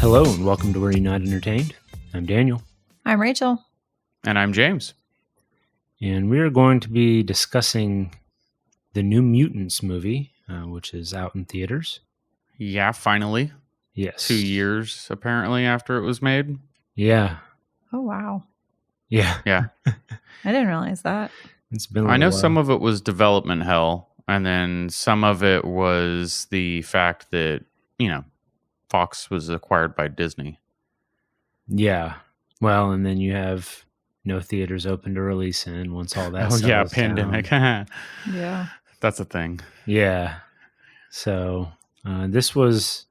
Hello and welcome to Were You Not Entertained? I'm Daniel. I'm Rachel. And I'm James. And we are going to be discussing the new Mutants movie, which is out in theaters. Yeah, finally. Yes. 2 years, apparently, after it was made. Yeah. Oh, wow. Yeah. Yeah. I didn't realize that. It's been I know while. some of it was development hell, and then some of it was the fact that, Fox was acquired by Disney. Yeah. Well, and then you have no theaters open to release in once all that settles down. Pandemic. Yeah. That's a thing. Yeah. So this was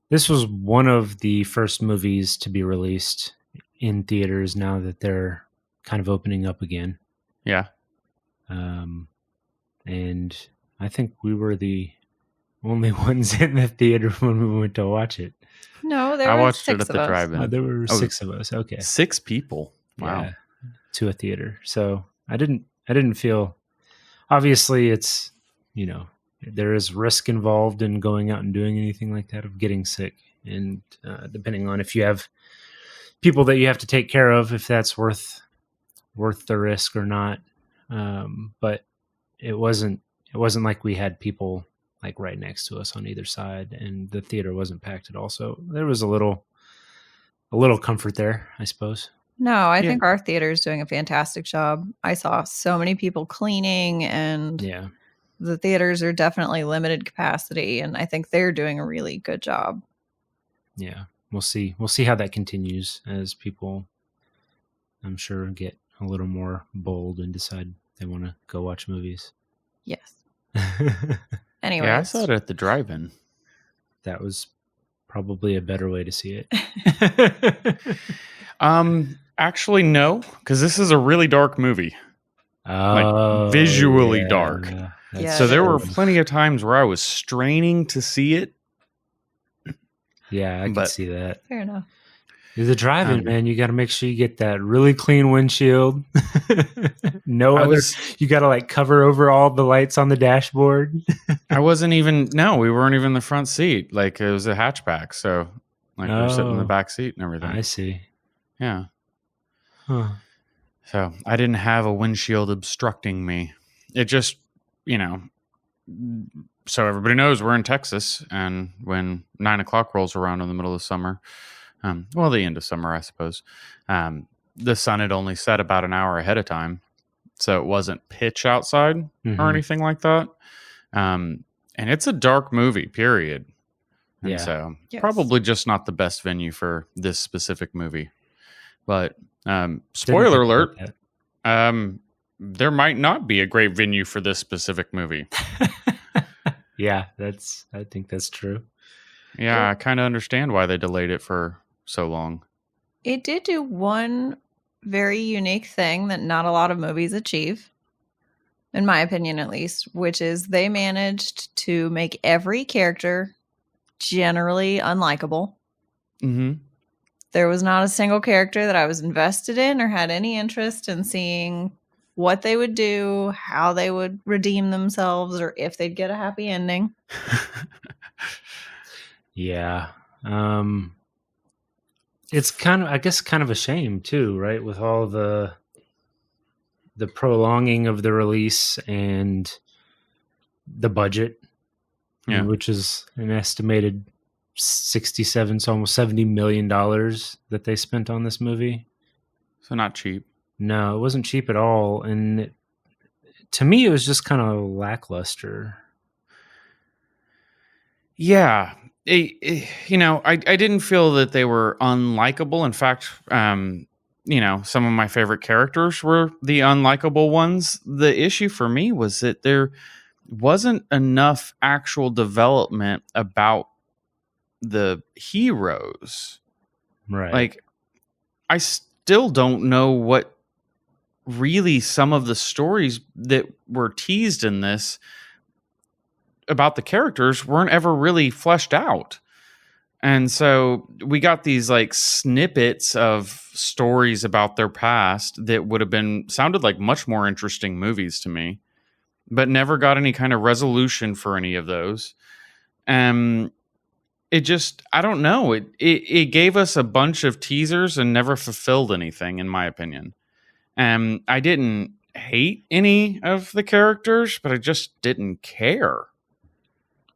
one of the first movies to be released in theaters now that they're kind of opening up again. Yeah. And I think we were the only ones in the theater when we went to watch it. No, there I were watched six it at of the us. drive-in. There were 6 of us. Okay. 6 people. Wow. Yeah, to a theater. So I didn't feel, obviously it's, there is risk involved in going out and doing anything like that, of getting sick. And depending on if you have people that you have to take care of, if that's worth the risk or not. But it wasn't like we had people like right next to us on either side, and the theater wasn't packed at all. So there was a little comfort there, I suppose. No, I think our theater is doing a fantastic job. I saw so many people cleaning, and Yeah. the theaters are definitely limited capacity, and I think they're doing a really good job. Yeah. We'll see how that continues as people, I'm sure, get a little more bold and decide they want to go watch movies. Yes. Anyway. Yeah, I saw it at the drive-in. That was probably a better way to see it. Actually, no, because this is a really dark movie. Visually dark. Yeah, So there were true. plenty of times where I was straining to see it. Yeah, I can see that. Fair enough. The drive-in, man, you got to make sure you get that really clean windshield. You got to like cover over all the lights on the dashboard. we weren't even in the front seat. Like, it was a hatchback. So like, we were sitting in the back seat and everything. I see. Yeah. Huh. So I didn't have a windshield obstructing me. It just, so everybody knows we're in Texas, and when 9 o'clock rolls around in the middle of summer, the end of summer, I suppose, the sun had only set about an hour ahead of time. So it wasn't pitch outside or anything like that. And it's a dark movie, period. And so probably just not the best venue for this specific movie. But spoiler alert, there might not be a great venue for this specific movie. Yeah, I think that's true. Yeah, I kind of understand why they delayed it for so long. It did do one very unique thing that not a lot of movies achieve, in my opinion at least, which is they managed to make every character generally unlikable. Mm-hmm. There was not a single character that I was invested in or had any interest in seeing what they would do, how they would redeem themselves, or if they'd get a happy ending. Yeah. It's kind of a shame too, right? With all the prolonging of the release and the budget, which is an estimated 67, so almost $70 million that they spent on this movie. So not cheap. No, it wasn't cheap at all. And to me, it was just kind of lackluster. Yeah. I didn't feel that they were unlikable. In fact, some of my favorite characters were the unlikable ones. The issue for me was that there wasn't enough actual development about the heroes. Right. Like, I still don't know what really some of the stories that were teased in this about the characters weren't ever really fleshed out. And so we got these like snippets of stories about their past that would have sounded like much more interesting movies to me, but never got any kind of resolution for any of those. it just, I don't know. It gave us a bunch of teasers and never fulfilled anything, in my opinion. I didn't hate any of the characters, but I just didn't care,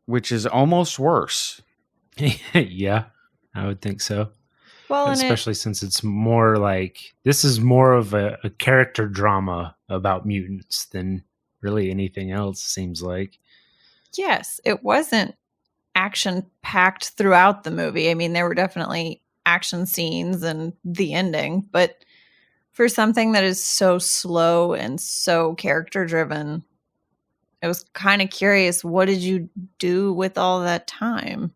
which is almost worse. Yeah, I would think so. Well, and Especially since it's more like this is more of a character drama about mutants than really anything else, seems like. yes, it wasn't action packed throughout the movie. I mean, there were definitely action scenes and the ending, but for something that is so slow and so character driven, I was kind of curious, what did you do with all that time?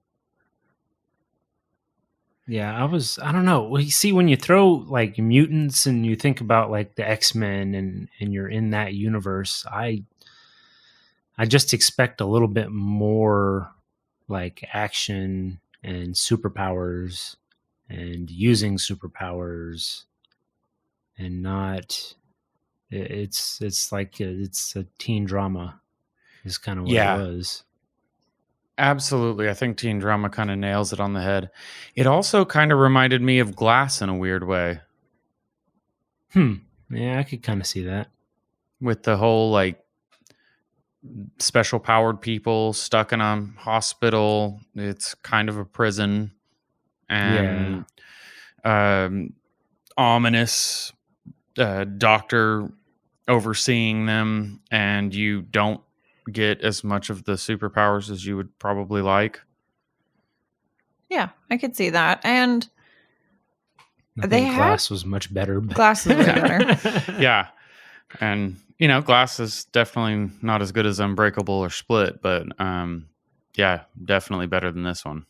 Yeah, I don't know. Well, you see, when you throw like mutants and you think about like the X-Men and you're in that universe, I just expect a little bit more like action and superpowers and using superpowers and not it's like it's a teen drama is kind of what Yeah. it was. Absolutely. I think teen drama kind of nails it on the head. It also kind of reminded me of Glass in a weird way, Yeah, I could kind of see that. with the whole like special powered people stuck in a hospital. It's kind of a prison, and ominous doctor overseeing them, and you don't get as much of the superpowers as you would probably like. Yeah, I could see that. And I they think had Glass was much better. But Glass was way better. Yeah. And, Glass is definitely not as good as Unbreakable or Split, but yeah, definitely better than this one.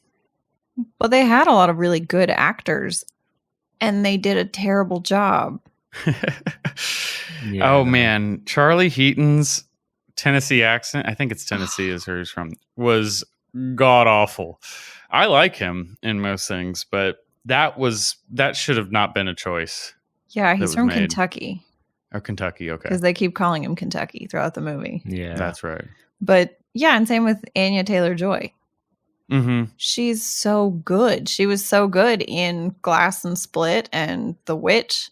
Well, they had a lot of really good actors, and they did a terrible job. Yeah, Oh, man. Charlie Heaton's Tennessee accent, I think it's Tennessee is where he's from, was god awful. I like him in most things, but that should have not been a choice. Yeah, he's was from made. Kentucky. Oh, Kentucky, okay. Because they keep calling him Kentucky throughout the movie. Yeah, That's right. But yeah, and same with Anya Taylor-Joy. Mm-hmm. She's so good. She was so good in Glass and Split and The Witch.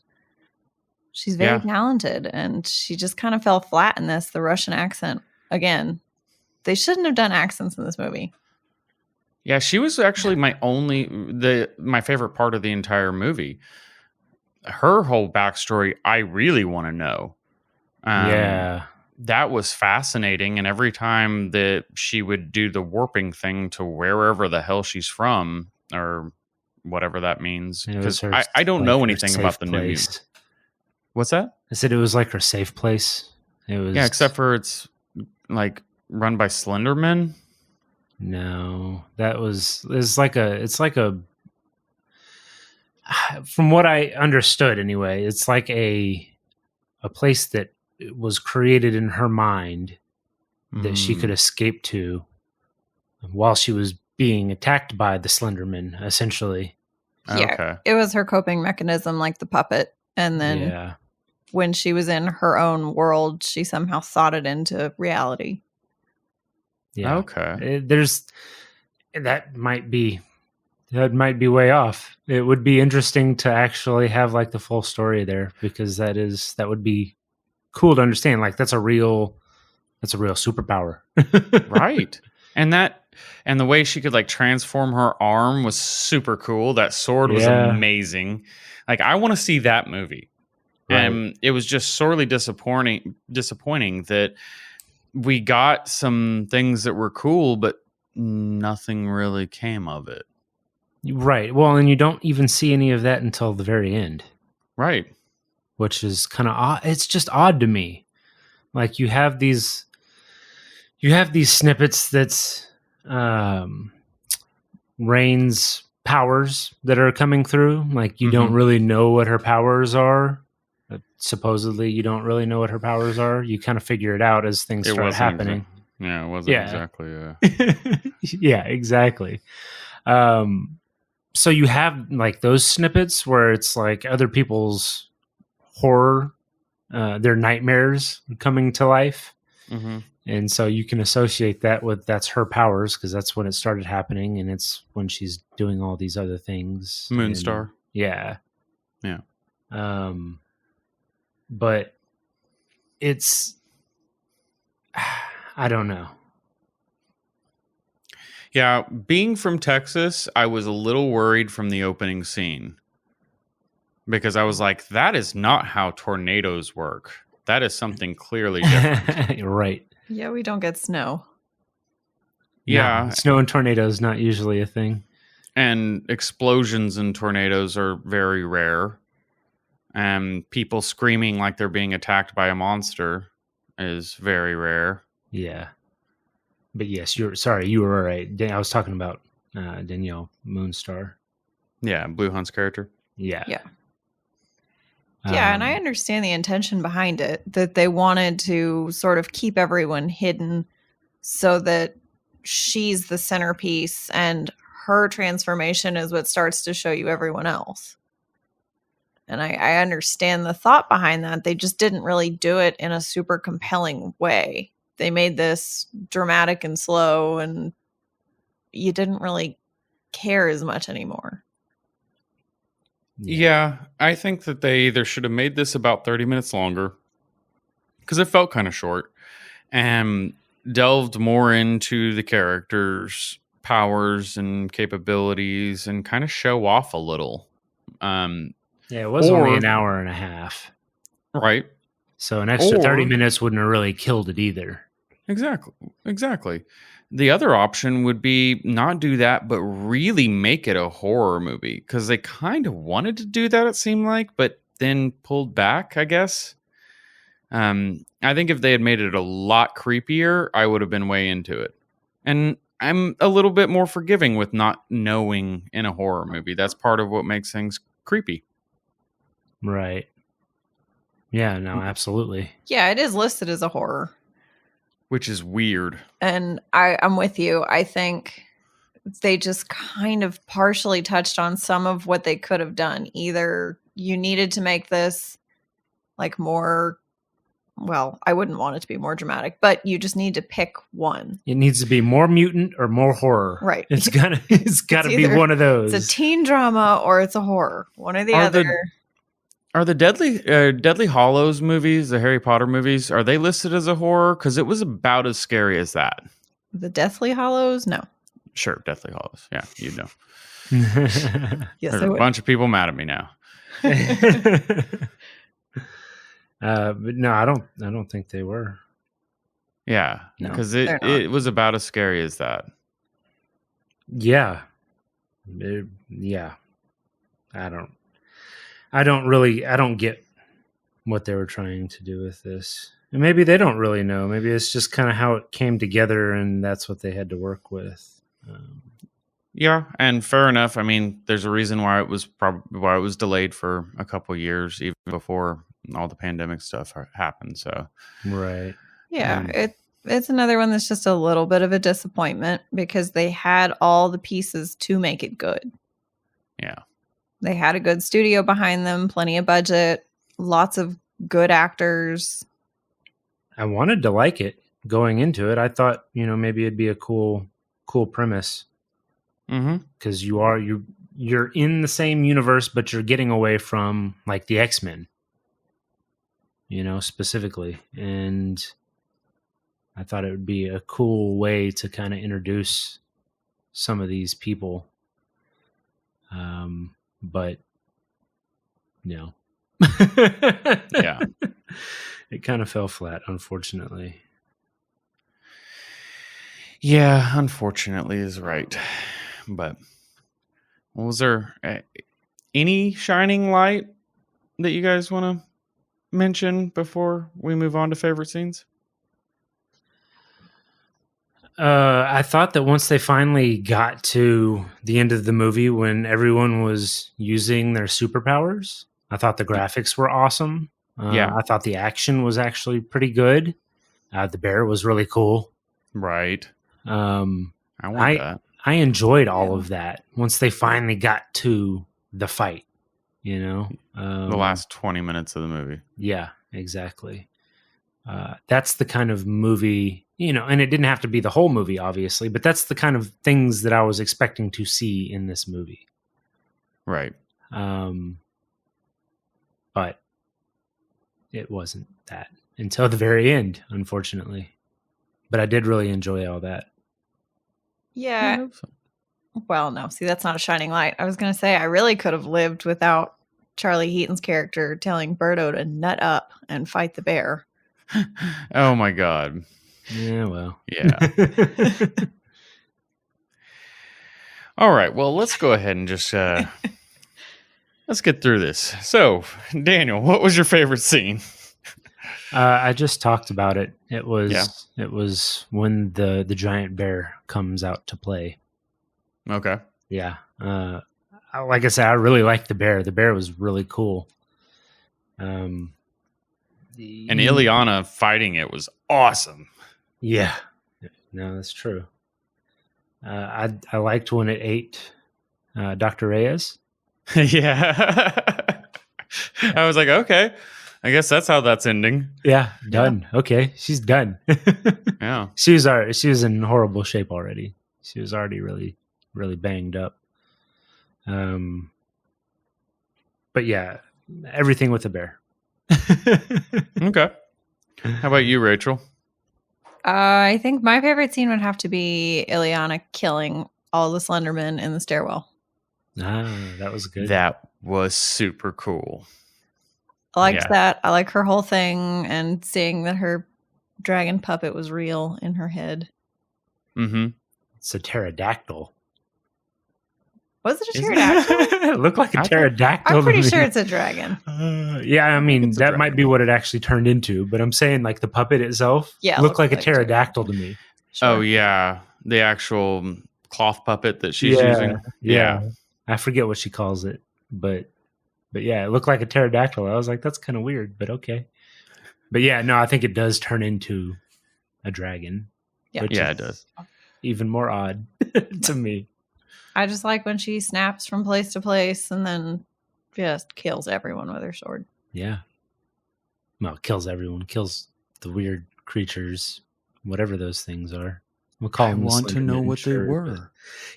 She's very talented, and she just kind of fell flat in this. The Russian accent again. They shouldn't have done accents in this movie. Yeah, she was actually my favorite part of the entire movie. Her whole backstory, I really want to know. Yeah, that was fascinating. And every time that she would do the warping thing to wherever the hell she's from, or whatever that means, because I don't know anything about the new mutant. What's that? I said it was like her safe place. It was, yeah, except for it's like run by Slenderman. No, it's like a from what I understood anyway, it's like a place that was created in her mind that she could escape to while she was being attacked by the Slenderman, essentially. Yeah, okay. It was her coping mechanism, like the puppet. And then when she was in her own world, she somehow thought it into reality. Yeah. Okay. That might be way off. It would be interesting to actually have like the full story there, because that would be cool to understand. Like that's a real superpower. Right. And the way she could like transform her arm was super cool. That sword was amazing. Like I want to see that movie. Right. And it was just sorely disappointing that we got some things that were cool, but nothing really came of it. Right. Well, and you don't even see any of that until the very end. Right. Which is kind of odd. It's just odd to me. Like you have these snippets that's Rain's powers that are coming through. Like you don't really know what her powers are. Supposedly you don't really know what her powers are. You kind of figure it out as things start happening. It wasn't exactly. Yeah, exactly. So you have like those snippets where it's like other people's horror, their nightmares coming to life. Mm-hmm. And so you can associate that with that's her powers because that's when it started happening, and it's when she's doing all these other things. Moonstar. And, yeah. Yeah. But it's I don't know. Yeah, being from Texas, I was a little worried from the opening scene because I was like, that is not how tornadoes work. That is something clearly different. Right. Yeah, we don't get snow. Yeah. No, snow and tornadoes not usually a thing. And explosions and tornadoes are very rare. And people screaming like they're being attacked by a monster is very rare. Yeah. But yes, you were right. I was talking about Danielle Moonstar. Yeah, Blue Hunt's character. Yeah. Yeah. Yeah, and I understand the intention behind it, that they wanted to sort of keep everyone hidden so that she's the centerpiece and her transformation is what starts to show you everyone else. And I understand the thought behind that. They just didn't really do it in a super compelling way. They made this dramatic and slow, and you didn't really care as much anymore. Yeah, I think that they either should have made this about 30 minutes longer because it felt kind of short and delved more into the characters' powers and capabilities and kind of show off a little. Yeah, it was only an hour and a half. Right. So an extra 30 minutes wouldn't have really killed it either. Exactly. The other option would be not do that, but really make it a horror movie because they kind of wanted to do that, it seemed like, but then pulled back, I guess. I think if they had made it a lot creepier, I would have been way into it. And I'm a little bit more forgiving with not knowing in a horror movie. That's part of what makes things creepy. Right. Yeah, no, absolutely. Yeah, it is listed as a horror. Which is weird. And I'm with you. I think they just kind of partially touched on some of what they could have done. Either you needed to make this like more, well, I wouldn't want it to be more dramatic, but you just need to pick one. It needs to be more mutant or more horror. Right. It's gotta be one of those. It's a teen drama or it's a horror. One or the other. Are the Deadly Hollows movies, the Harry Potter movies, are they listed as a horror? Because it was about as scary as that. The Deathly Hollows? No. Sure, Deathly Hollows. Yeah, you know. Yes, There's a bunch of people mad at me now. But no, I don't think they were. Yeah, because it was about as scary as that. Yeah. Yeah. I don't get what they were trying to do with this. And maybe they don't really know. Maybe it's just kind of how it came together and that's what they had to work with. Yeah, and fair enough. I mean, there's a reason why it was delayed for a couple years, even before all the pandemic stuff happened. So, right. Yeah, it's another one that's just a little bit of a disappointment because they had all the pieces to make it good. Yeah. They had a good studio behind them, plenty of budget, lots of good actors. I wanted to like it going into it. I thought, maybe it'd be a cool premise. Because you're in the same universe, but you're getting away from like the X-Men, specifically. And I thought it would be a cool way to kind of introduce some of these people. But no. Yeah. It kind of fell flat, unfortunately. Yeah, unfortunately is right. But was there any shining light that you guys want to mention before we move on to favorite scenes? I thought that once they finally got to the end of the movie when everyone was using their superpowers, I thought the graphics were awesome. Yeah. I thought the action was actually pretty good. The bear was really cool. Right. I want that. I enjoyed all of that once they finally got to the fight, the last 20 minutes of the movie. Yeah, exactly. that's the kind of movie, and it didn't have to be the whole movie, obviously, but that's the kind of things that I was expecting to see in this movie. Right. But it wasn't that until the very end, unfortunately. But I did really enjoy all that. Yeah. Well, no. See, that's not a shining light. I was going to say I really could have lived without Charlie Heaton's character telling Birdo to nut up and fight the bear. Oh my God. Yeah, well. Yeah. All right. Well, let's go ahead and just let's get through this. So, Daniel, what was your favorite scene? I just talked about it. It was when the giant bear comes out to play. Okay. Yeah. Like I said, I really liked the bear. The bear was really cool. And Ileana fighting it was awesome. Yeah. No, that's true. I liked when it ate Dr. Reyes. Yeah. I was like, okay, I guess that's how that's ending. Yeah, done. Yeah. Okay, she's done. Yeah. She was in horrible shape already. She was already really, really banged up. But yeah, everything with the bear. Okay. How about you, Rachel? I think my favorite scene would have to be Ileana killing all the Slendermen in the stairwell. Ah, that was good. That was super cool. I liked that. I like her whole thing and seeing that her dragon puppet was real in her head. Mm-hmm. It's a pterodactyl. Was it a pterodactyl? It looked like a pterodactyl. I'm pretty sure it's a dragon. Yeah, I mean, that might be what it actually turned into, but I'm saying like the puppet itself looked like a pterodactyl to me. Sure. Oh, yeah. The actual cloth puppet that she's using. Yeah. I forget what she calls it, but yeah, it looked like a pterodactyl. I was like, that's kind of weird, but okay. But yeah, no, I think it does turn into a dragon. Yeah, it does. Even more odd to me. I just like when she snaps from place to place and then just kills everyone with her sword. Yeah. Well, kills everyone. Kills the weird creatures, whatever those things are. We'll call them. I want to know what they were.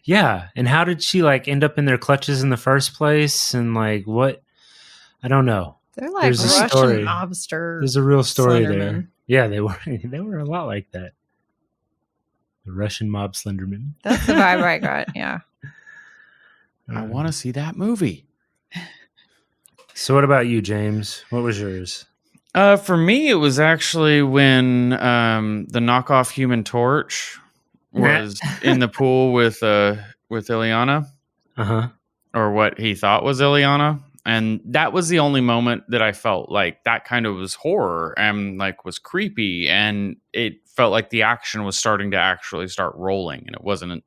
Yeah. And how did she like end up in their clutches in the first place? And like what? I don't know. They're like Russian mobster. There's a real story Slenderman. there. Yeah, they were a lot like that. The Russian mob Slenderman. That's the vibe I got. Yeah. I want to see that movie. So what about you, James? What was yours? For me, it was actually when the knockoff Human Torch was in the pool with Ileana. Uh-huh. Or what he thought was Ileana. And that was the only moment that I felt like that kind of was horror and like was creepy. And it felt like the action was starting to actually start rolling. And it wasn't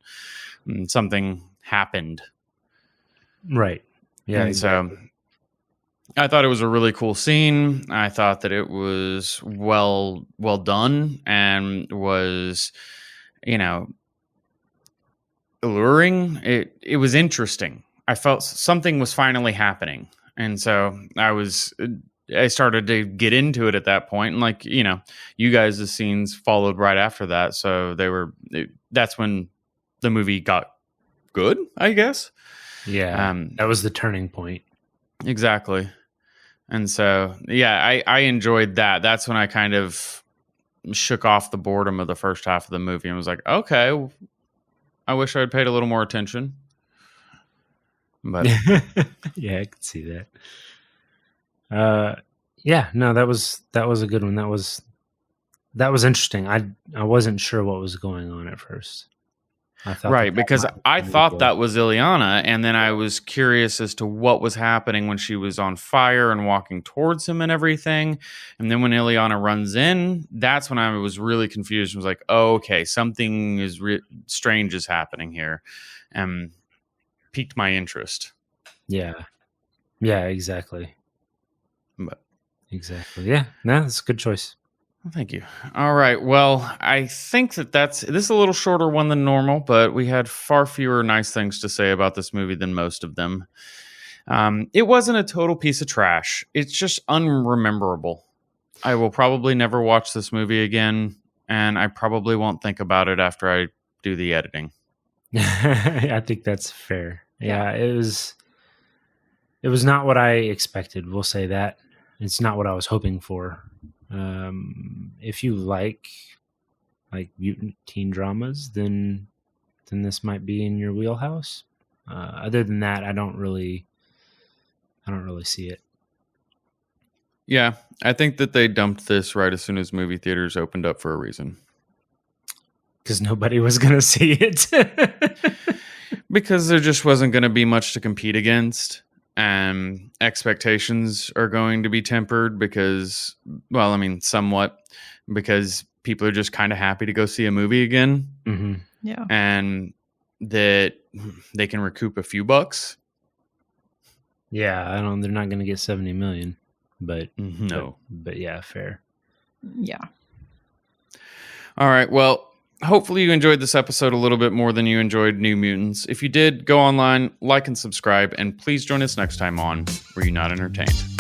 something happened. Right. Yeah. And exactly. so I thought it was a really cool scene. I thought that it was well done and was, alluring. It was interesting. I felt something was finally happening. And so I started to get into it at that point. And like, you guys' scenes followed right after that. So that's when the movie got good, I guess. Yeah. That was the turning point. Exactly. And so, yeah, I enjoyed that. That's when I kind of shook off the boredom of the first half of the movie and was like, okay, I wish I had paid a little more attention. But yeah, I could see that. Yeah, no, that was a good one. That was interesting. I wasn't sure what was going on at first. I thought because I thought that was Ileana, and then I was curious as to what was happening when she was on fire and walking towards him and everything. And then when Ileana runs in, that's when I was really confused. I was like, oh, okay, something is strange is happening here. Piqued my interest. Yeah, exactly. But exactly, yeah, no, that's a good choice. Well, thank you. All right, well, I think this is a little shorter one than normal, but we had far fewer nice things to say about this movie than most of them. It wasn't a total piece of trash. It's just unrememberable I will probably never watch this movie again, and I probably won't think about it after I do the editing. I think that's fair. Yeah, it was not what I expected. We'll say that. It's not what I was hoping for. If you like mutant teen dramas, then this might be in your wheelhouse. Other than that, I don't really see it. Yeah, I think that they dumped this right as soon as movie theaters opened up for a reason. Because nobody was going to see it. Because there just wasn't going to be much to compete against. Expectations are going to be tempered because, well, I mean, somewhat, because people are just kind of happy to go see a movie again. Mm-hmm. Yeah. And that they can recoup a few bucks. Yeah, they're not going to get 70 million. But no. But yeah, fair. Yeah. All right. Well, hopefully you enjoyed this episode a little bit more than you enjoyed New Mutants. If you did, go online, like and subscribe, and please join us next time on Were You Not Entertained?